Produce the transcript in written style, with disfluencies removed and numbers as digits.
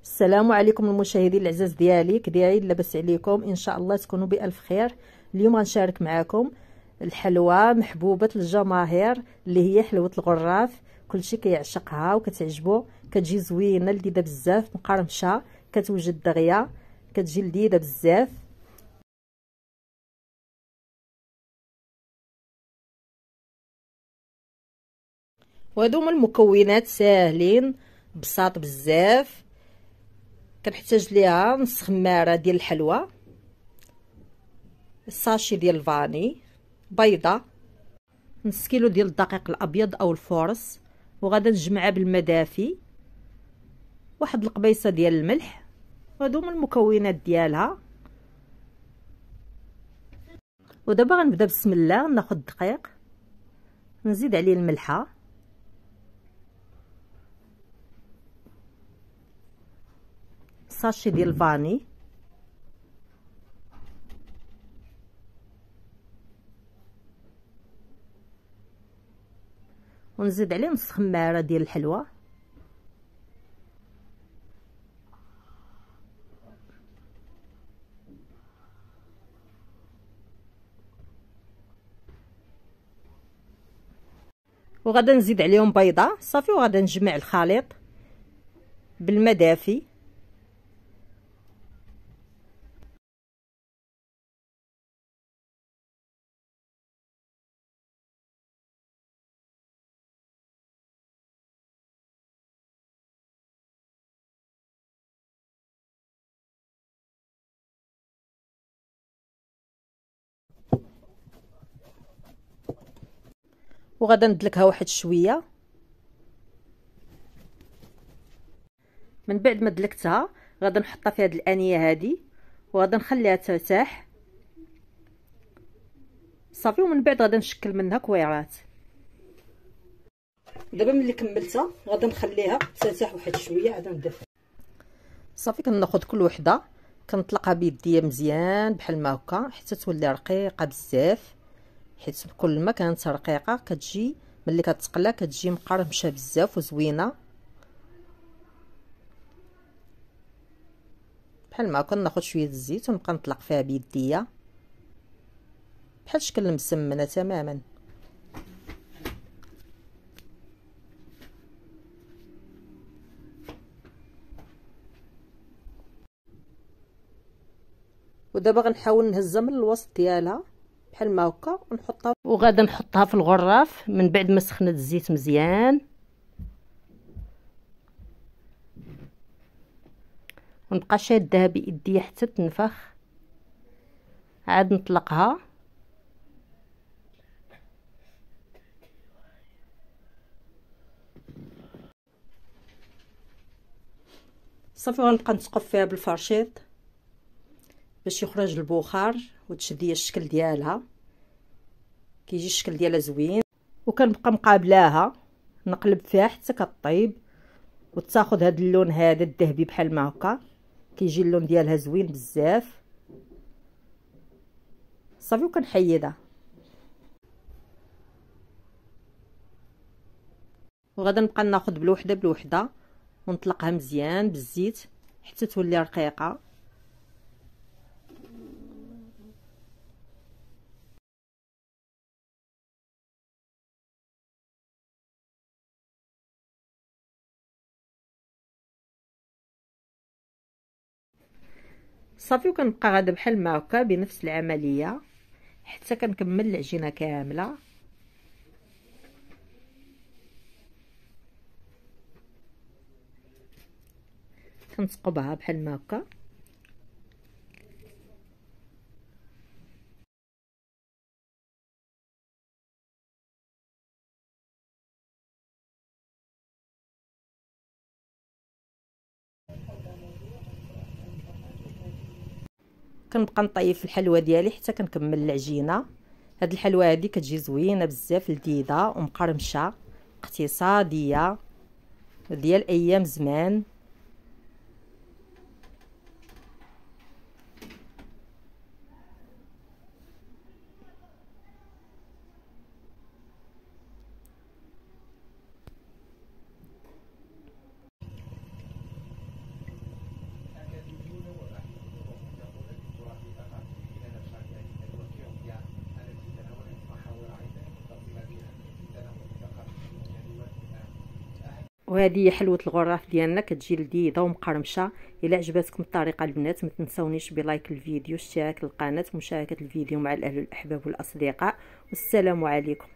السلام عليكم المشاهدين العزاز ديالي، كدايرين؟ لاباس عليكم؟ ان شاء الله تكونوا بالف خير. اليوم غنشارك معكم الحلوى محبوبه الجماهير اللي هي حلوه الغراف. كلشي كيعشقها وكتعجبو، كتجي زوينه لذيذه بزاف، مقرمشه، كتوجد دغيا، كتجي لذيذه بزاف. وهادو هما المكونات ساهلين بساط بزاف. كنحتاج ليها نص خماره ديال الحلوى، الساشي ديال الفاني، بيضه، نص كيلو ديال الدقيق الابيض او الفورس، وغادا نجمعها بالماء دافي، واحد القبيصه ديال الملح. وهادو هما المكونات ديالها. ودابا غنبدا بسم الله. ناخذ الدقيق، نزيد عليه الملحه، ساشي ديال الفاني، ونزيد عليه نص خماره ديال الحلوى، وغادا نزيد عليهم بيضه صافي، وغادا نجمع الخليط بالماء دافي. وغادا ندلكها واحد شويه. من بعد ما دلكتها غادا نحطها في هذه الانيه هذه، وغادا نخليها ترتاح صافي. ومن بعد غادا نشكل منها كويرات. دابا ملي كملتها غادا نخليها ترتاح واحد شويه، عاد ندفع صافي. كناخذ كل وحده كنطلقها بيديا مزيان بحال ما هكا حتى تولي رقيقه بزاف، حيت كل ما كانت رقيقه كتجي ملي كتقلى كتجي مقرمشه بزاف وزوينه بحال ما هكا. ناخذ شويه الزيت ونبقى نطلق فيها بيديا بحال شكل المسمنه تماما. ودابا غنحاول نهزها من الوسط ديالها بحال ما هكا ونحطها، وغادا نحطها في الغراف من بعد ما سخنت الزيت مزيان، ونبقى شادها بايديا حتى تنفخ. عاد نطلقها صافي. غنبقى نثقف فيها بالفرشيط باش يخرج البخار وتشد هي الشكل ديالها، كيجي الشكل ديالها زوين. وكنبقى مقابلاها نقلب فيها حتى كطيب وتاخذ هذا اللون هذا الذهبي بحال ما هكا، كيجي اللون ديالها زوين بزاف صافي. وكنحيدها وغادا نبقى ناخذ بالوحده بالوحده ونطلقها مزيان بالزيت حتى تولي رقيقه. صافي. وكنبقى غادا بحال ما هكا بنفس العمليه حتى كنكمل العجينه كامله. كنثقبها بحال ما هكا. كنبقى نطيف الحلوى ديالي حتى كنكمل العجينه. هاد الحلوى هادي كتجي زوينه بزاف، لذيذه ومقرمشه، اقتصاديه ديال ايام زمان. وهذه هي حلوه الغراف ديالنا، كتجي لذيذه ومقرمشه. الا عجبتكم الطريقه البنات ما تنسونيش بلايك الفيديو، اشتراك القناه، مشاركه الفيديو مع الاهل والاحباب والاصدقاء، والسلام عليكم.